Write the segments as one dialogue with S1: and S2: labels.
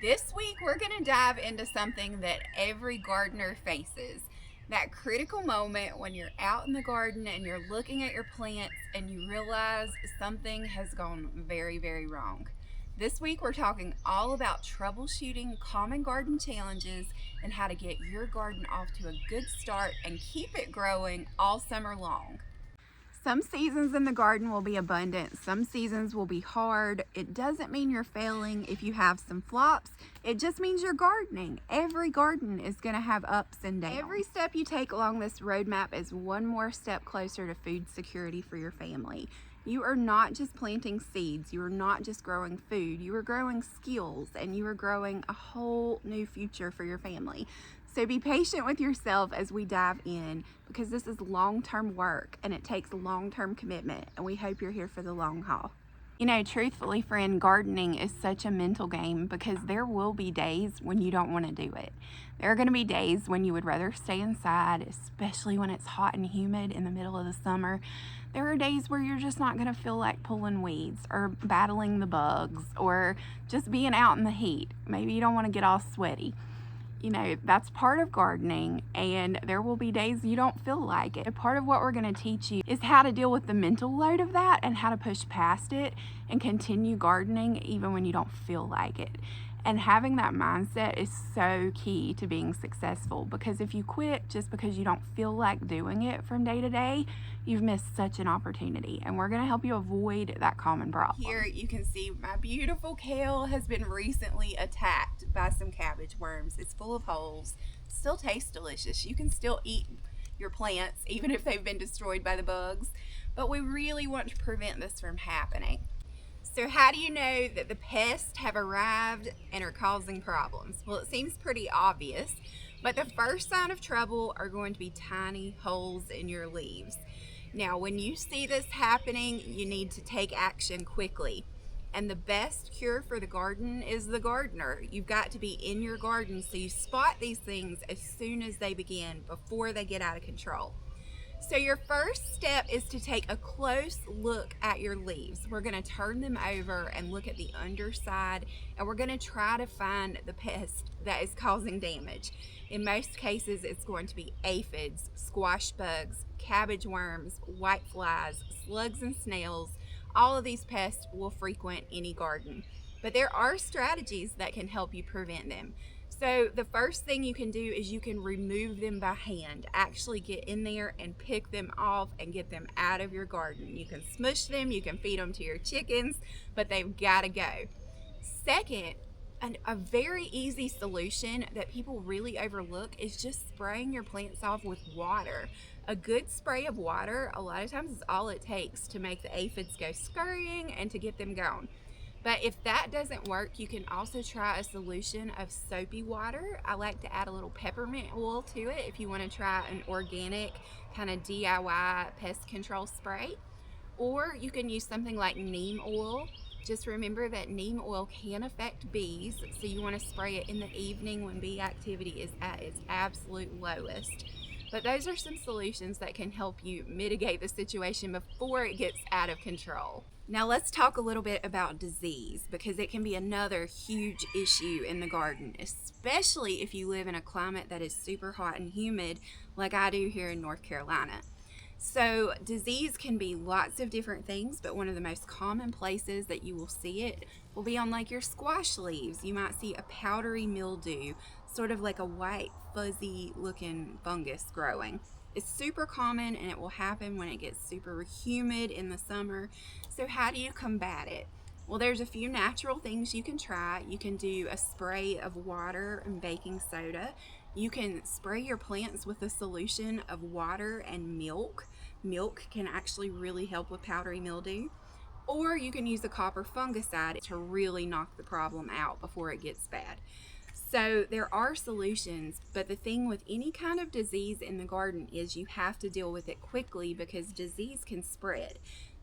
S1: This week, we're going to dive into something that every gardener faces. That critical moment when you're out in the garden and you're looking at your plants and you realize something has gone very, very wrong. This week, we're talking all about troubleshooting common garden challenges and how to get your garden off to a good start and keep it growing all summer long. Some seasons in the garden will be abundant, some seasons will be hard. It doesn't mean you're failing if you have some flops, it just means you're gardening. Every garden is going to have ups and downs. Every step you take along this roadmap is one more step closer to food security for your family. You are not just planting seeds, you are not just growing food, you are growing skills, and you are growing a whole new future for your family. So be patient with yourself as we dive in, because this is long-term work and it takes long-term commitment, and we hope you're here for the long haul. You know, truthfully, friend, gardening is such a mental game because there will be days when you don't want to do it. There are going to be days when you would rather stay inside, especially when it's hot and humid in the middle of the summer. There are days where you're just not going to feel like pulling weeds or battling the bugs or just being out in the heat. Maybe you don't want to get all sweaty. You know, that's part of gardening, and there will be days you don't feel like it. Part of what we're going to teach you is how to deal with the mental load of that and how to push past it and continue gardening even when you don't feel like it. And having that mindset is so key to being successful, because if you quit just because you don't feel like doing it from day to day, you've missed such an opportunity, and we're going to help you avoid that common problem. Here you can see my beautiful kale has been recently attacked by some cabbage worms. It's full of holes, still tastes delicious. You can still eat your plants even if they've been destroyed by the bugs, but we really want to prevent this from happening. So how do you know that the pests have arrived and are causing problems? Well, it seems pretty obvious, but the first sign of trouble are going to be tiny holes in your leaves. Now, when you see this happening, you need to take action quickly. And the best cure for the garden is the gardener. You've got to be in your garden so you spot these things as soon as they begin, before they get out of control. So your first step is to take a close look at your leaves. We're going to turn them over and look at the underside, and we're going to try to find the pest that is causing damage. In most cases, it's going to be aphids, squash bugs, cabbage worms, white flies, slugs and snails. All of these pests will frequent any garden, but there are strategies that can help you prevent them. So the first thing you can do is you can remove them by hand. Actually get in there and pick them off and get them out of your garden. You can smush them, you can feed them to your chickens, but they've got to go. Second, a very easy solution that people really overlook is just spraying your plants off with water. A good spray of water, a lot of times, is all it takes to make the aphids go scurrying and to get them gone. But if that doesn't work, you can also try a solution of soapy water. I like to add a little peppermint oil to it if you want to try an organic kind of DIY pest control spray. Or you can use something like neem oil. Just remember that neem oil can affect bees, so you want to spray it in the evening when bee activity is at its absolute lowest. But those are some solutions that can help you mitigate the situation before it gets out of control. Now let's talk a little bit about disease, because it can be another huge issue in the garden, especially if you live in a climate that is super hot and humid like I do here in North Carolina. So disease can be lots of different things, but one of the most common places that you will see it will be on like your squash leaves. You might see a powdery mildew, sort of like a white fuzzy looking fungus growing. It's super common, and it will happen when it gets super humid in the summer. So how do you combat it? Well, there's a few natural things you can try. You can do a spray of water and baking soda. You can spray your plants with a solution of water and milk. Milk can actually really help with powdery mildew. Or you can use a copper fungicide to really knock the problem out before it gets bad. So there are solutions, but the thing with any kind of disease in the garden is you have to deal with it quickly, because disease can spread.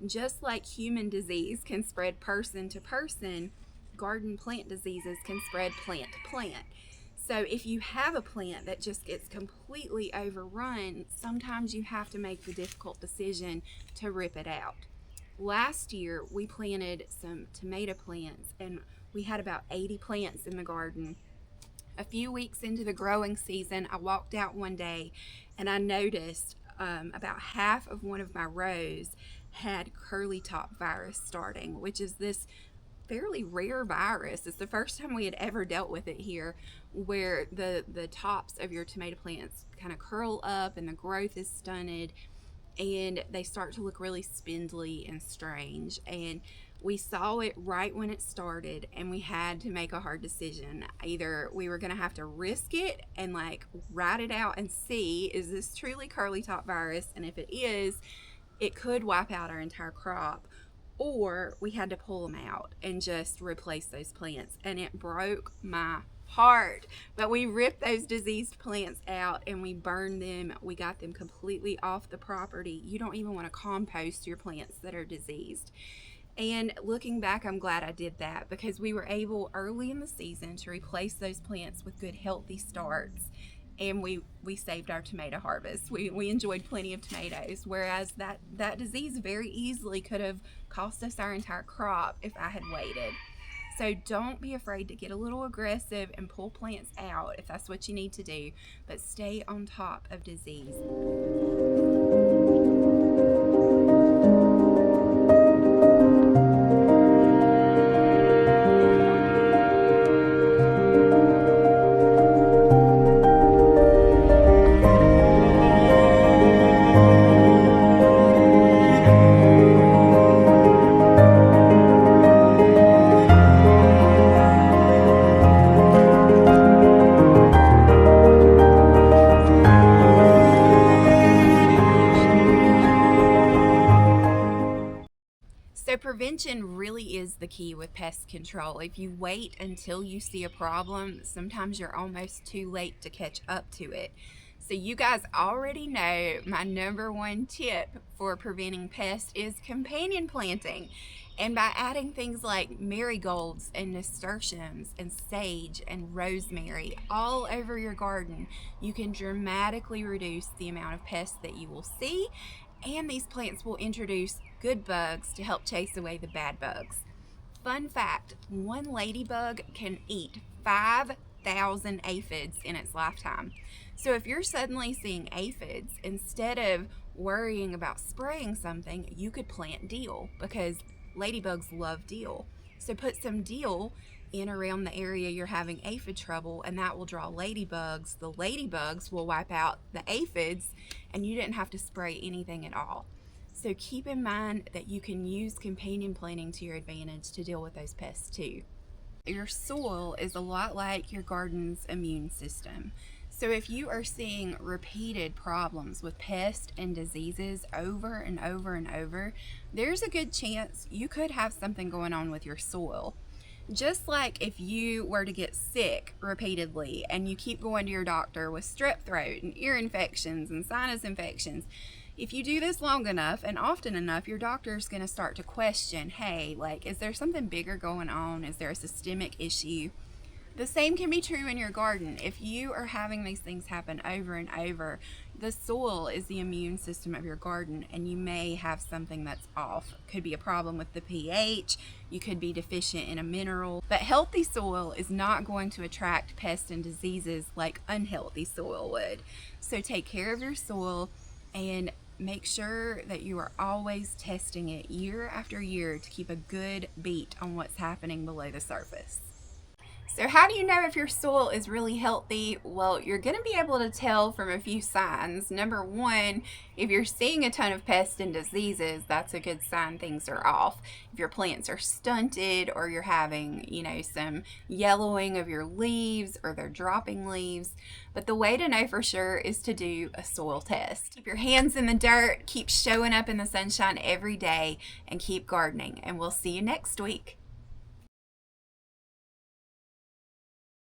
S1: Just like human disease can spread person to person, garden plant diseases can spread plant to plant. So if you have a plant that just gets completely overrun, sometimes you have to make the difficult decision to rip it out. Last year, we planted some tomato plants, and We had about 80 plants in the garden. A few weeks into the growing season, I walked out one day and I noticed about half of one of my rows had curly top virus starting, which is this fairly rare virus. It's the first time we had ever dealt with it here, where the tops of your tomato plants kind of curl up and the growth is stunted and they start to look really spindly and strange. And we saw it right when it started, and we had to make a hard decision. Either we were going to have to risk it and like ride it out and see, is this truly curly top virus? And if it is, it could wipe out our entire crop, or we had to pull them out and just replace those plants. And it broke my heart. But we ripped those diseased plants out and we burned them. We got them completely off the property. You don't even want to compost your plants that are diseased. And looking back, I'm glad I did that, because we were able early in the season to replace those plants with good, healthy starts. And we saved our tomato harvest. We enjoyed plenty of tomatoes, whereas that disease very easily could have cost us our entire crop if I had waited. So don't be afraid to get a little aggressive and pull plants out if that's what you need to do, but stay on top of disease. So prevention really is the key with pest control. If you wait until you see a problem, sometimes you're almost too late to catch up to it. So you guys already know my number one tip for preventing pests is companion planting. And by adding things like marigolds and nasturtiums and sage and rosemary all over your garden, you can dramatically reduce the amount of pests that you will see, and these plants will introduce good bugs to help chase away the bad bugs. Fun fact, one ladybug can eat 5,000 aphids in its lifetime. So if you're suddenly seeing aphids, instead of worrying about spraying something, you could plant dill, because ladybugs love dill. So put some dill in around the area you're having aphid trouble, and that will draw ladybugs. The ladybugs will wipe out the aphids, and you didn't have to spray anything at all. So keep in mind that you can use companion planting to your advantage to deal with those pests too. Your soil is a lot like your garden's immune system. So if you are seeing repeated problems with pests and diseases over and over and over, there's a good chance you could have something going on with your soil. Just like if you were to get sick repeatedly and you keep going to your doctor with strep throat and ear infections and sinus infections, if you do this long enough and often enough, your doctor is going to start to question, hey, like, is there something bigger going on? Is there a systemic issue? The same can be true in your garden. If you are having these things happen over and over, the soil is the immune system of your garden, and you may have something that's off. It could be a problem with the pH, you could be deficient in a mineral, but healthy soil is not going to attract pests and diseases like unhealthy soil would. So take care of your soil and make sure that you are always testing it year after year to keep a good beat on what's happening below the surface. So how do you know if your soil is really healthy? Well, you're going to be able to tell from a few signs. Number one, if you're seeing a ton of pests and diseases, that's a good sign things are off. If your plants are stunted, or you're having, some yellowing of your leaves, or they're dropping leaves. But the way to know for sure is to do a soil test. Keep your hands in the dirt, keep showing up in the sunshine every day, and keep gardening. And we'll see you next week.